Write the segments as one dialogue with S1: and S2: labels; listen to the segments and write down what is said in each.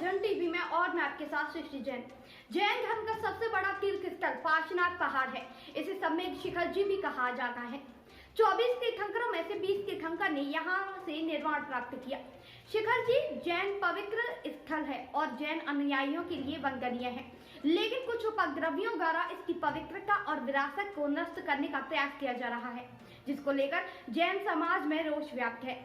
S1: जन टीवी में और मैं आपके साथ सृष्टि जैन। जैन धर्म का सबसे बड़ा तीर्थ स्थल पार्श्वनाथ पहाड़ है। इसे समेत शिखर जी भी कहा जाता है। 24 तीर्थंकरों में से 20 तीर्थंकर ने यहाँ से निर्वाण प्राप्त किया। शिखर जी जैन पवित्र स्थल है और जैन अनुयायियों के लिए वंदनीय है, लेकिन कुछ उपद्रवियों द्वारा इसकी पवित्रता और विरासत को नष्ट करने का प्रयास किया जा रहा है, जिसको लेकर जैन समाज में रोष व्याप्त है।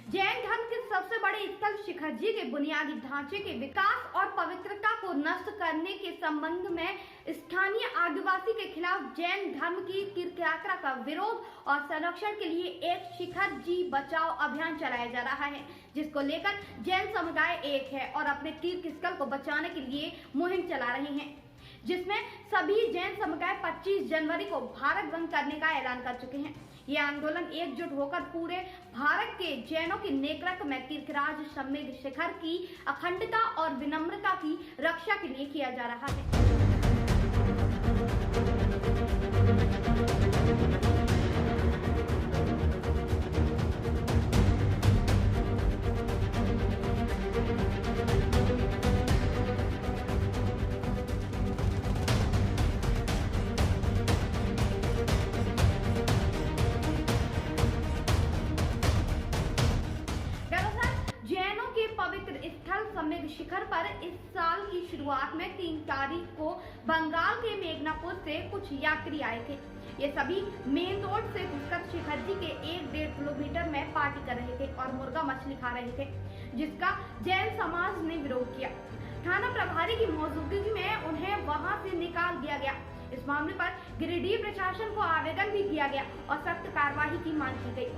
S1: जैन धर्म के सबसे बड़े स्थल शिखर जी के बुनियादी ढांचे के विकास और पवित्रता को नष्ट करने के संबंध में स्थानीय आदिवासी के खिलाफ जैन धर्म की तीर्थयात्रा का विरोध और संरक्षण के लिए एक शिखर जी बचाओ अभियान चलाया जा रहा है, जिसको लेकर जैन समुदाय एक है और अपने तीर्थ स्थल को बचाने के लिए मुहिम चला रहे हैं, जिसमें सभी जैन समुदाय 25 जनवरी को भारत बंद करने का ऐलान कर चुके हैं। यह आंदोलन एकजुट होकर पूरे भारत के जैनों के नेतृत्व में तीर्थराज समेत शिखर की अखंडता और विनम्रता की रक्षा के लिए किया जा रहा है। पवित्र स्थल समेत शिखर पर इस साल की शुरुआत में 3 तारीख को बंगाल के मेघनापुर से कुछ यात्री आए थे। ये सभी मेन रोड से घुसकर शिखर जी के 1-1.5 किलोमीटर में पार्टी कर रहे थे और मुर्गा मछली खा रहे थे, जिसका जैन समाज ने विरोध किया। थाना प्रभारी की मौजूदगी में उन्हें वहां से निकाल दिया गया। इस मामले पर गिरिडीह प्रशासन को आवेदन भी किया गया और सख्त कार्रवाई की मांग की गई,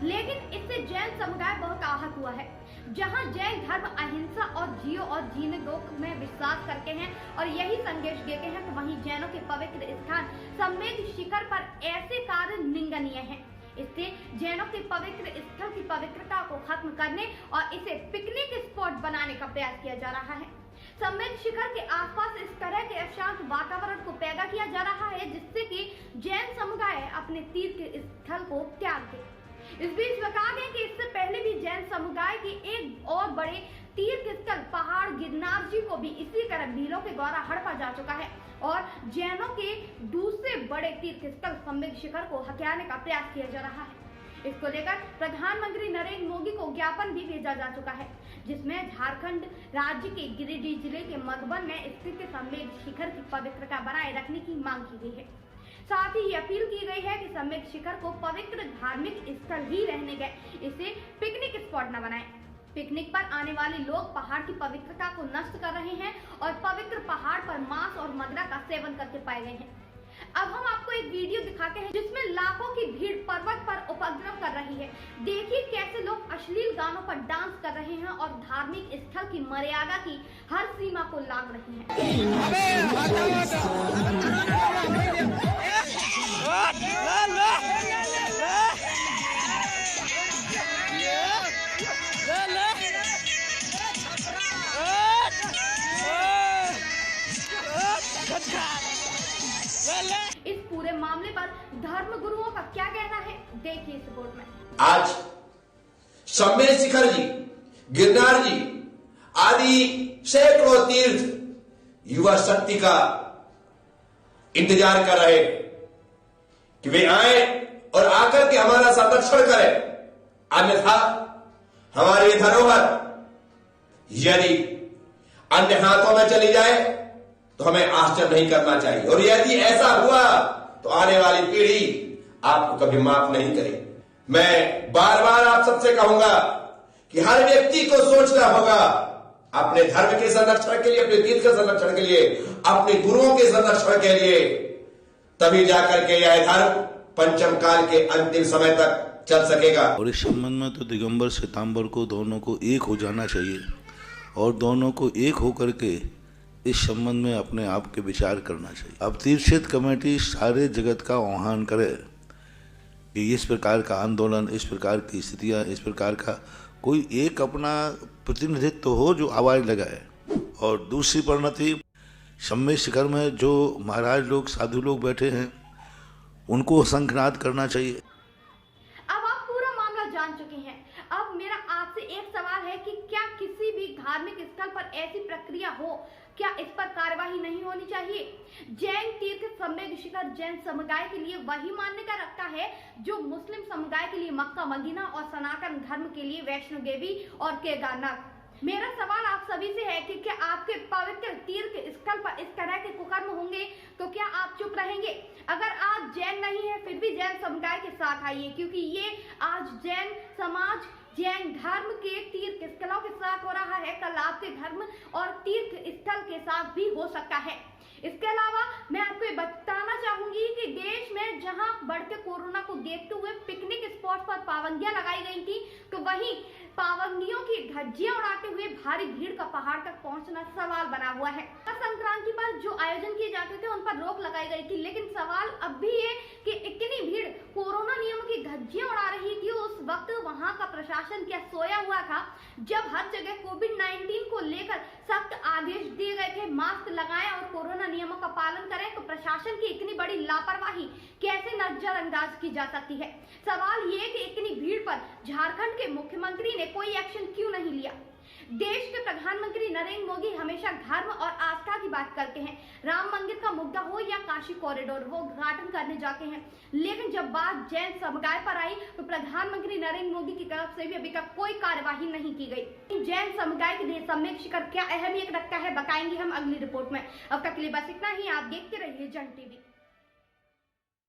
S1: लेकिन इससे जैन समुदाय बहुत आहत हुआ है। जहां जैन धर्म अहिंसा और जियो और जीने दो में विश्वास करते हैं और यही संदेश देते हैं, तो वहीं जैनों के पवित्र स्थान समेत शिखर पर ऐसे कार्य निंदनीय हैं। इससे जैनों के पवित्र स्थल की पवित्रता को खत्म करने और इसे पिकनिक स्पॉट बनाने का प्रयास किया जा रहा है। समेत शिखर के आसपास इस तरह के अशांत वातावरण को पैदा किया जा रहा है, जिससे कि जैन समुदाय अपने तीर्थ स्थल को त्याग दे। इस बीच बता दें कि इससे पहले भी जैन समुदाय के एक और बड़े तीर्थ स्थल पहाड़ गिरनार जी को भी इसी तरह भीलों के द्वारा हड़पा जा चुका है और जैनों के दूसरे बड़े तीर्थ स्थल समेत शिखर को हथियाने का प्रयास किया जा रहा है। इसको लेकर प्रधानमंत्री नरेंद्र मोदी को ज्ञापन भी भेजा जा चुका है, जिसमें झारखंड राज्य के गिरिडीह जिले के मधुबन में स्थित समेत शिखर की पवित्रता बनाए रखने की मांग की गई है। साथ ही अपील की गई है कि समेत शिखर को पवित्र धार्मिक स्थल ही रहने गए, इसे पिकनिक स्पॉट न बनाएं। पिकनिक पर आने वाले लोग पहाड़ की पवित्रता को नष्ट कर रहे हैं और पवित्र पहाड़ पर मांस और मदिरा का सेवन करके पाए गए हैं। अब हम आपको एक वीडियो दिखाते हैं जिसमें लाखों की भीड़ पर्वत पर उपद्रव कर रही है। देखिए कैसे लोग अश्लील गानों पर डांस कर रहे हैं और धार्मिक स्थल की मर्यादा की हर सीमा को लांघ रहे हैं। इस पूरे मामले पर धर्म गुरुओं का क्या कहना है, देखिए इस रिपोर्ट में।
S2: आज समेत शिखर जी, गिरनार जी आदि सैकड़ों तीर्थ युवा शक्ति का इंतजार कर रहे कि वे आए और आकर के हमारा संरक्षण करें, अन्यथा हमारी धरोहर यदि अन्य हाथों में चली जाए तो हमें आश्चर्य नहीं करना चाहिए, और यदि ऐसा हुआ तो आने वाली पीढ़ी आपको कभी माफ नहीं करेगी। मैं बार बार आप सबसे कहूंगा कि हर व्यक्ति को सोचना होगा अपने धर्म के संरक्षण के लिए, अपने तीर्थ के संरक्षण के लिए, अपने गुरुओं के संरक्षण के लिए, तभी जाकर के यह धर्म पंचम काल के अंतिम समय तक चल सकेगा।
S3: और इस संबंध में तो दिगंबर श्वेतांबर को दोनों को एक हो जाना चाहिए और दोनों को एक होकर के इस संबंध में अपने आप के विचार करना चाहिए। अब तीर्थ क्षेत्र कमेटी सारे जगत का आह्वान करे कि इस प्रकार का आंदोलन, इस प्रकार की स्थितियाँ, इस प्रकार का कोई एक अपना प्रतिनिधित्व तो हो जो आवाज़ लगाए। और दूसरी परिणति, समेत शिखर में जो महाराज लोग, साधु लोग बैठे हैं, उनको शंखनाद करना चाहिए।
S1: अब आप पूरा मामला जान चुके हैं। अब मेरा आपसे एक सवाल है कि क्या किसी भी धार्मिक स्थल पर ऐसी प्रक्रिया हो, क्या इस पर कार्यवाही नहीं होनी चाहिए? जैन तीर्थ सम्मेद शिखर जैन समुदाय के लिए वही मान्यता रखता है जो मुस्लिम समुदाय के लिए मक्का मदीना और सनातन धर्म के लिए वैष्णो देवी और केदारनाथ। मेरा सवाल आप सभी से है कि क्या आपके पवित्र तीर्थ स्थल पर इस तरह के कुकर्म होंगे तो क्या आप चुप रहेंगे? अगर आप जैन नहीं है फिर भी जैन समुदाय के साथ आइए, क्योंकि ये आज जैन समाज जैन धर्म के तीर्थ स्थलों के साथ हो रहा है, कल आपके धर्म और तीर्थ स्थल के साथ भी हो सकता है। इसके अलावा मैं आपको ये बताना चाहूंगी कि देश में जहां बढ़ते कोरोना को देखते हुए पिकनिक स्पॉट पर पाबंदियां लगाई गई थी, तो वहीं पाबंदियों की धज्जियां उड़ाते हुए भारी भीड़ का पहाड़ तक पहुंचना सवाल बना हुआ है। संक्रांति पर जो आयोजन किए जाते थे उन पर रोक लगाई गई थी, लेकिन सवाल अब भी है कि इतनी भीड़ कोरोना नियम की धज्जियां उड़ा रही थी, उस वक्त वहां का प्रशासन क्या सोया हुआ था जब हर जगह कोविड-19 को लेकर सख्त आदेश दिए गए थे, मास्क लगाएं और कोरोना नियमों का पालन करें, तो प्रशासन की इतनी बड़ी लापरवाही कैसे नजरअंदाज की जा सकती है? सवाल ये कि इतनी भीड़ पर झारखंड के मुख्यमंत्री ने कोई एक्शन क्यों नहीं लिया? देश के प्रधानमंत्री नरेंद्र मोदी हमेशा धर्म और आस्था की बात करते हैं, राम मंदिर का मुद्दा हो या काशी कॉरिडोर, वो उद्घाटन करने जाते हैं, लेकिन जब बात जैन समुदाय पर आई तो प्रधानमंत्री नरेंद्र मोदी की तरफ से भी अभी तक कोई कार्यवाही नहीं की गई। जैन समुदाय के लिए सम्मेद शिखर क्या अहमियत रखता है बताएंगे हम अगली रिपोर्ट में। अब तक के लिए बस इतना ही। आप देखते रहिए जन टीवी।